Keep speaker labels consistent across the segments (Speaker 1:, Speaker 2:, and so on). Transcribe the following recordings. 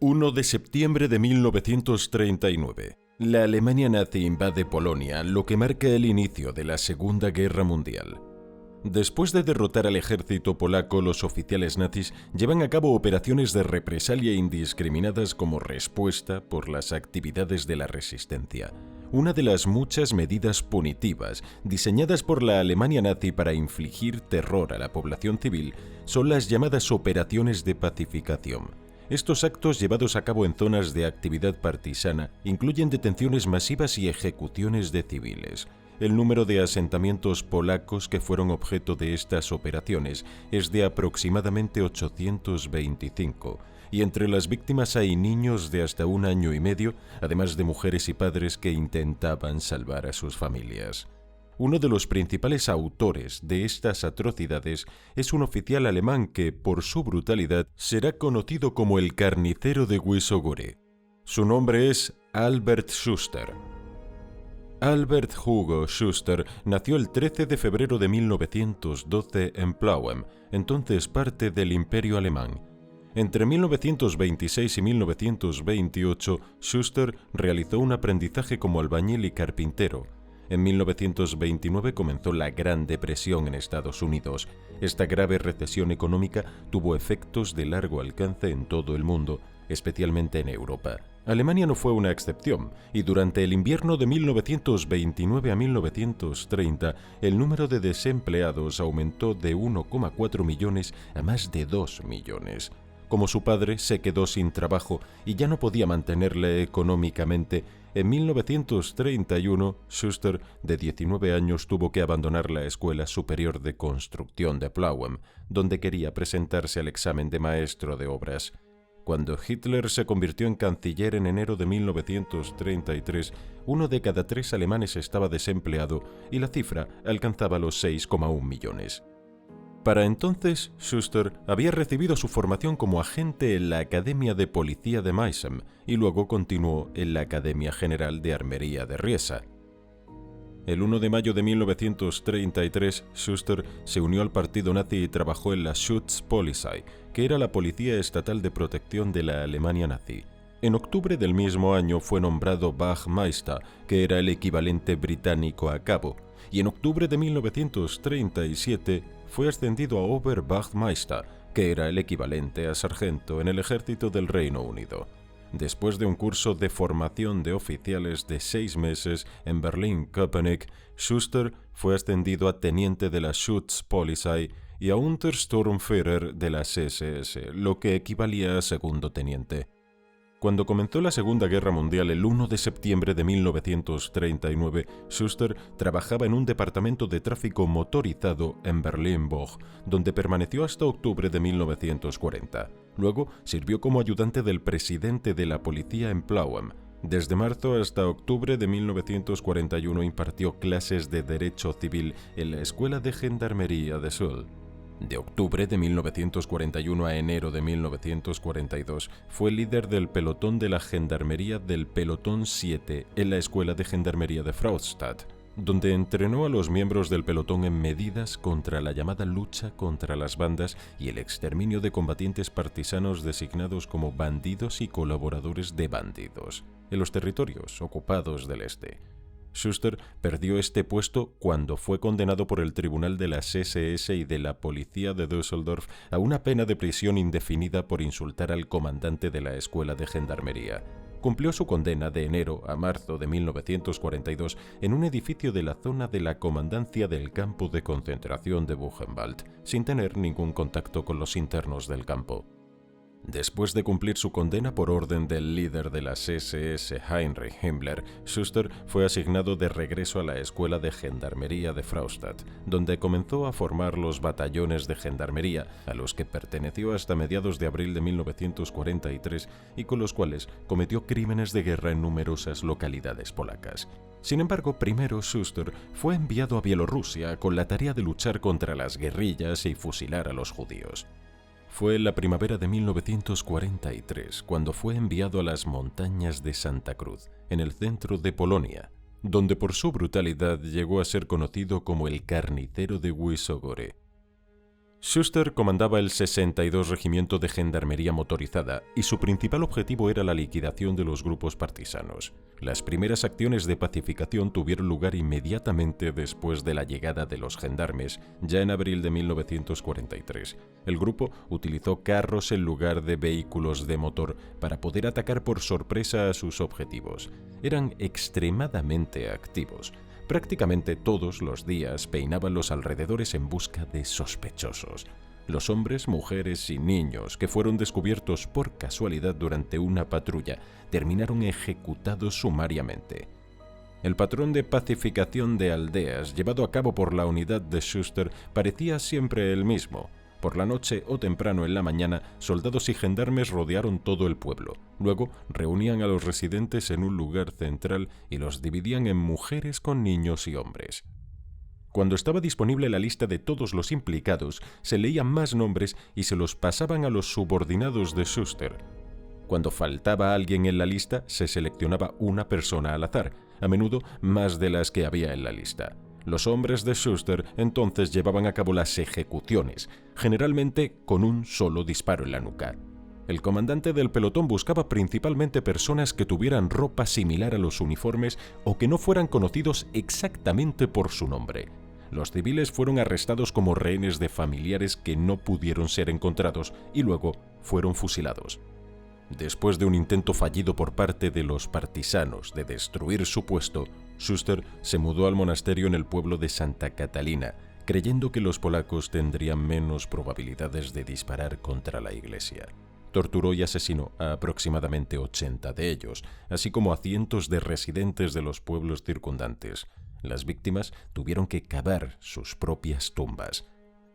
Speaker 1: 1 de septiembre de 1939. La Alemania nazi invade Polonia, lo que marca el inicio de la Segunda Guerra Mundial. Después de derrotar al ejército polaco, los oficiales nazis llevan a cabo operaciones de represalia indiscriminadas como respuesta por las actividades de la resistencia. Una de las muchas medidas punitivas diseñadas por la Alemania nazi para infligir terror a la población civil son las llamadas operaciones de pacificación. Estos actos llevados a cabo en zonas de actividad partisana incluyen detenciones masivas y ejecuciones de civiles. El número de asentamientos polacos que fueron objeto de estas operaciones es de aproximadamente 825, y entre las víctimas hay niños de hasta 1 año y medio, además de mujeres y padres que intentaban salvar a sus familias. Uno de los principales autores de estas atrocidades es un oficial alemán que, por su brutalidad, será conocido como el carnicero de Wysogory. Su nombre es Albert Schuster. Albert Hugo Schuster nació el 13 de febrero de 1912 en Plauen, entonces parte del Imperio Alemán. Entre 1926 y 1928, Schuster realizó un aprendizaje como albañil y carpintero. En 1929 comenzó la Gran Depresión en Estados Unidos. Esta grave recesión económica tuvo efectos de largo alcance en todo el mundo, especialmente en Europa. Alemania no fue una excepción, y durante el invierno de 1929 a 1930, el número de desempleados aumentó de 1,4 millones a más de 2 millones. Como su padre se quedó sin trabajo y ya no podía mantenerle económicamente, en 1931, Schuster, de 19 años, tuvo que abandonar la Escuela Superior de Construcción de Plauen, donde quería presentarse al examen de maestro de obras. Cuando Hitler se convirtió en canciller en enero de 1933, 1 de cada 3 alemanes estaba desempleado y la cifra alcanzaba los 6,1 millones. Para entonces, Schuster había recibido su formación como agente en la Academia de Policía de Meissen y luego continuó en la Academia General de Armería de Riesa. El 1 de mayo de 1933, Schuster se unió al partido nazi y trabajó en la Schutzpolizei, que era la policía estatal de protección de la Alemania nazi. En octubre del mismo año fue nombrado Wachmeister, que era el equivalente británico a cabo, y en octubre de 1937 fue ascendido a Oberwachtmeister, que era el equivalente a sargento en el ejército del Reino Unido. Después de un curso de formación de oficiales de 6 meses en Berlín-Köpenick, Schuster fue ascendido a teniente de la Schutzpolizei y a Untersturmführer de las SS, lo que equivalía a segundo teniente. Cuando comenzó la Segunda Guerra Mundial el 1 de septiembre de 1939, Schuster trabajaba en un departamento de tráfico motorizado en Berlin-Boch, donde permaneció hasta octubre de 1940. Luego sirvió como ayudante del presidente de la policía en Plauen. Desde marzo hasta octubre de 1941 impartió clases de Derecho Civil en la Escuela de Gendarmería de Suhl. De octubre de 1941 a enero de 1942 fue líder del pelotón de la Gendarmería del Pelotón 7 en la Escuela de Gendarmería de Fraustadt, donde entrenó a los miembros del pelotón en medidas contra la llamada lucha contra las bandas y el exterminio de combatientes partisanos designados como bandidos y colaboradores de bandidos en los territorios ocupados del este. Schuster perdió este puesto cuando fue condenado por el Tribunal de las SS y de la Policía de Düsseldorf a una pena de prisión indefinida por insultar al comandante de la Escuela de Gendarmería. Cumplió su condena de enero a marzo de 1942 en un edificio de la zona de la comandancia del campo de concentración de Buchenwald, sin tener ningún contacto con los internos del campo. Después de cumplir su condena por orden del líder de las SS, Heinrich Himmler, Schuster fue asignado de regreso a la Escuela de Gendarmería de Fraustadt, donde comenzó a formar los batallones de gendarmería, a los que perteneció hasta mediados de abril de 1943 y con los cuales cometió crímenes de guerra en numerosas localidades polacas. Sin embargo, primero Schuster fue enviado a Bielorrusia con la tarea de luchar contra las guerrillas y fusilar a los judíos. Fue en la primavera de 1943 cuando fue enviado a las montañas de Santa Cruz, en el centro de Polonia, donde por su brutalidad llegó a ser conocido como el carnicero de Wysogory. Schuster comandaba el 62 Regimiento de Gendarmería Motorizada y su principal objetivo era la liquidación de los grupos partisanos. Las primeras acciones de pacificación tuvieron lugar inmediatamente después de la llegada de los gendarmes, ya en abril de 1943. El grupo utilizó carros en lugar de vehículos de motor para poder atacar por sorpresa a sus objetivos. Eran extremadamente activos. Prácticamente todos los días peinaban los alrededores en busca de sospechosos. Los hombres, mujeres y niños que fueron descubiertos por casualidad durante una patrulla terminaron ejecutados sumariamente. El patrón de pacificación de aldeas llevado a cabo por la unidad de Schuster parecía siempre el mismo. Por la noche o temprano en la mañana, soldados y gendarmes rodearon todo el pueblo. Luego, reunían a los residentes en un lugar central y los dividían en mujeres con niños y hombres. Cuando estaba disponible la lista de todos los implicados, se leían más nombres y se los pasaban a los subordinados de Schuster. Cuando faltaba alguien en la lista, se seleccionaba una persona al azar, a menudo más de las que había en la lista. Los hombres de Schuster entonces llevaban a cabo las ejecuciones, generalmente con un solo disparo en la nuca. El comandante del pelotón buscaba principalmente personas que tuvieran ropa similar a los uniformes o que no fueran conocidos exactamente por su nombre. Los civiles fueron arrestados como rehenes de familiares que no pudieron ser encontrados y luego fueron fusilados. Después de un intento fallido por parte de los partisanos de destruir su puesto, Schuster se mudó al monasterio en el pueblo de Santa Catalina, creyendo que los polacos tendrían menos probabilidades de disparar contra la iglesia. Torturó y asesinó a aproximadamente 80 de ellos, así como a cientos de residentes de los pueblos circundantes. Las víctimas tuvieron que cavar sus propias tumbas.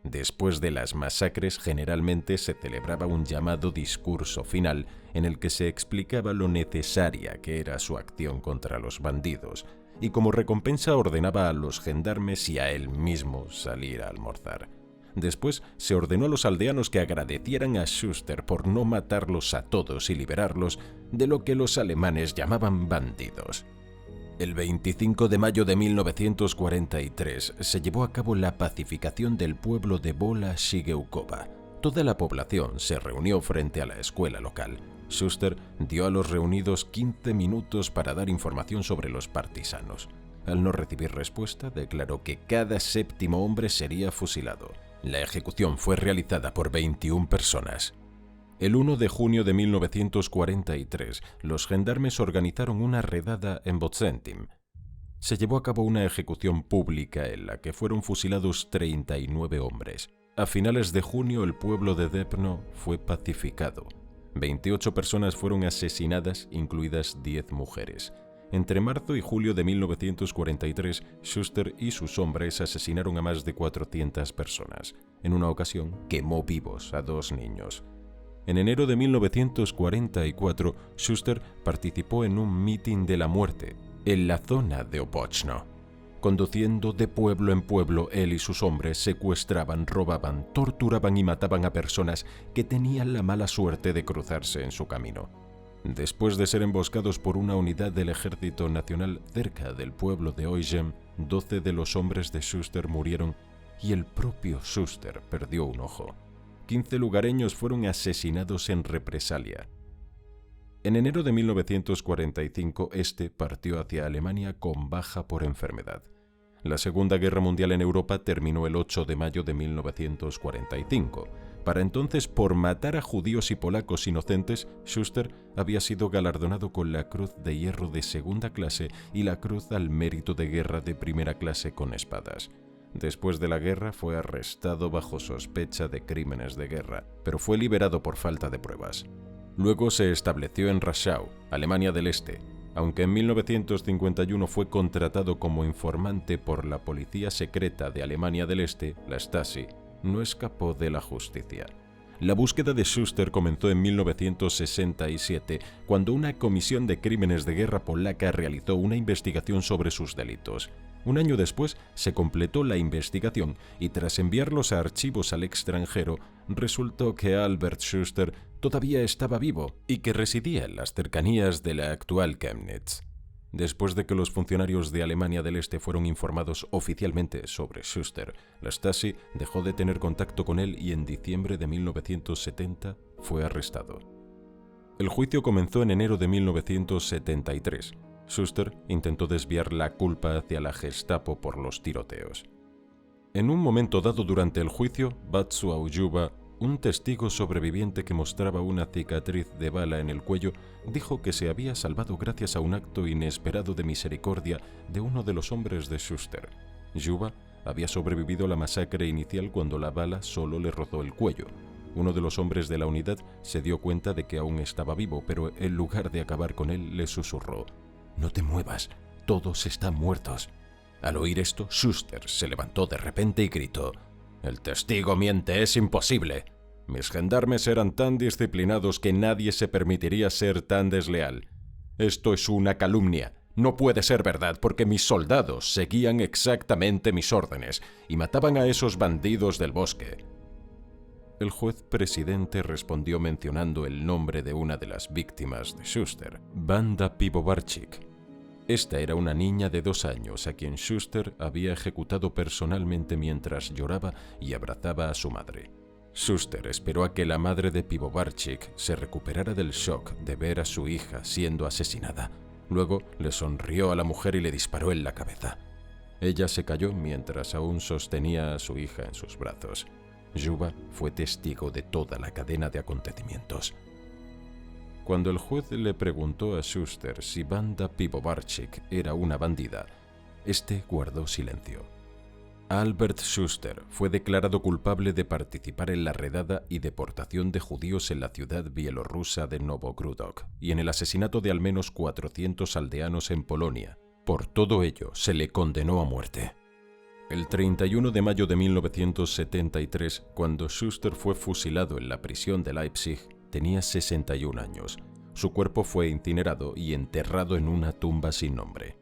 Speaker 1: Después de las masacres, generalmente se celebraba un llamado discurso final en el que se explicaba lo necesaria que era su acción contra los bandidos, y como recompensa ordenaba a los gendarmes y a él mismo salir a almorzar. Después se ordenó a los aldeanos que agradecieran a Schuster por no matarlos a todos y liberarlos de lo que los alemanes llamaban bandidos. El 25 de mayo de 1943 se llevó a cabo la pacificación del pueblo de Wola Shigełkowa. Toda la población se reunió frente a la escuela local. Schuster dio a los reunidos 15 minutos para dar información sobre los partisanos. Al no recibir respuesta, declaró que cada séptimo hombre sería fusilado. La ejecución fue realizada por 21 personas. El 1 de junio de 1943, los gendarmes organizaron una redada en Bozentim. Se llevó a cabo una ejecución pública en la que fueron fusilados 39 hombres. A finales de junio, el pueblo de Dębno fue pacificado. 28 personas fueron asesinadas, incluidas 10 mujeres. Entre marzo y julio de 1943, Schuster y sus hombres asesinaron a más de 400 personas. En una ocasión, quemó vivos a 2 niños. En enero de 1944, Schuster participó en un mitin de la muerte en la zona de Opochno. Conduciendo de pueblo en pueblo, él y sus hombres secuestraban, robaban, torturaban y mataban a personas que tenían la mala suerte de cruzarse en su camino. Después de ser emboscados por una unidad del Ejército Nacional cerca del pueblo de Oigem, 12 de los hombres de Schuster murieron y el propio Schuster perdió un ojo. 15 lugareños fueron asesinados en represalia. En enero de 1945, este partió hacia Alemania con baja por enfermedad. La Segunda Guerra Mundial en Europa terminó el 8 de mayo de 1945. Para entonces, por matar a judíos y polacos inocentes, Schuster había sido galardonado con la Cruz de Hierro de segunda clase y la Cruz al Mérito de Guerra de primera clase con espadas. Después de la guerra fue arrestado bajo sospecha de crímenes de guerra, pero fue liberado por falta de pruebas. Luego se estableció en Raschau, Alemania del Este, aunque en 1951 fue contratado como informante por la policía secreta de Alemania del Este, la Stasi, no escapó de la justicia. La búsqueda de Schuster comenzó en 1967, cuando una comisión de crímenes de guerra polaca realizó una investigación sobre sus delitos. Un año después se completó la investigación y tras enviarlos a archivos al extranjero, resultó que Albert Schuster todavía estaba vivo y que residía en las cercanías de la actual Chemnitz. Después de que los funcionarios de Alemania del Este fueron informados oficialmente sobre Schuster, la Stasi dejó de tener contacto con él y en diciembre de 1970 fue arrestado. El juicio comenzó en enero de 1973. Schuster intentó desviar la culpa hacia la Gestapo por los tiroteos. En un momento dado durante el juicio, Václav Juba, un testigo sobreviviente que mostraba una cicatriz de bala en el cuello, dijo que se había salvado gracias a un acto inesperado de misericordia de uno de los hombres de Schuster. Juba había sobrevivido a la masacre inicial cuando la bala solo le rozó el cuello. Uno de los hombres de la unidad se dio cuenta de que aún estaba vivo, pero en lugar de acabar con él, le susurró: «No te muevas, todos están muertos». Al oír esto, Schuster se levantó de repente y gritó: «El testigo miente, es imposible. Mis gendarmes eran tan disciplinados que nadie se permitiría ser tan desleal. Esto es una calumnia. No puede ser verdad porque mis soldados seguían exactamente mis órdenes y mataban a esos bandidos del bosque». El juez presidente respondió mencionando el nombre de una de las víctimas de Schuster, Wanda Piwowarczyk. Esta era una niña de 2 años a quien Schuster había ejecutado personalmente mientras lloraba y abrazaba a su madre. Schuster esperó a que la madre de Piwowarczyk se recuperara del shock de ver a su hija siendo asesinada. Luego le sonrió a la mujer y le disparó en la cabeza. Ella se cayó mientras aún sostenía a su hija en sus brazos. Juba fue testigo de toda la cadena de acontecimientos. Cuando el juez le preguntó a Schuster si Wanda Piwowarczyk era una bandida, este guardó silencio. Albert Schuster fue declarado culpable de participar en la redada y deportación de judíos en la ciudad bielorrusa de Novogródok y en el asesinato de al menos 400 aldeanos en Polonia. Por todo ello, se le condenó a muerte. El 31 de mayo de 1973, cuando Schuster fue fusilado en la prisión de Leipzig, tenía 61 años. Su cuerpo fue incinerado y enterrado en una tumba sin nombre.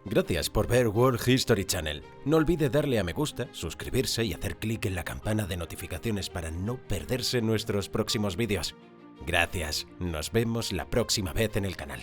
Speaker 2: Gracias por ver World History Channel. No olvide darle a me gusta, suscribirse y hacer clic en la campana de notificaciones para no perderse nuestros próximos vídeos. Gracias, nos vemos la próxima vez en el canal.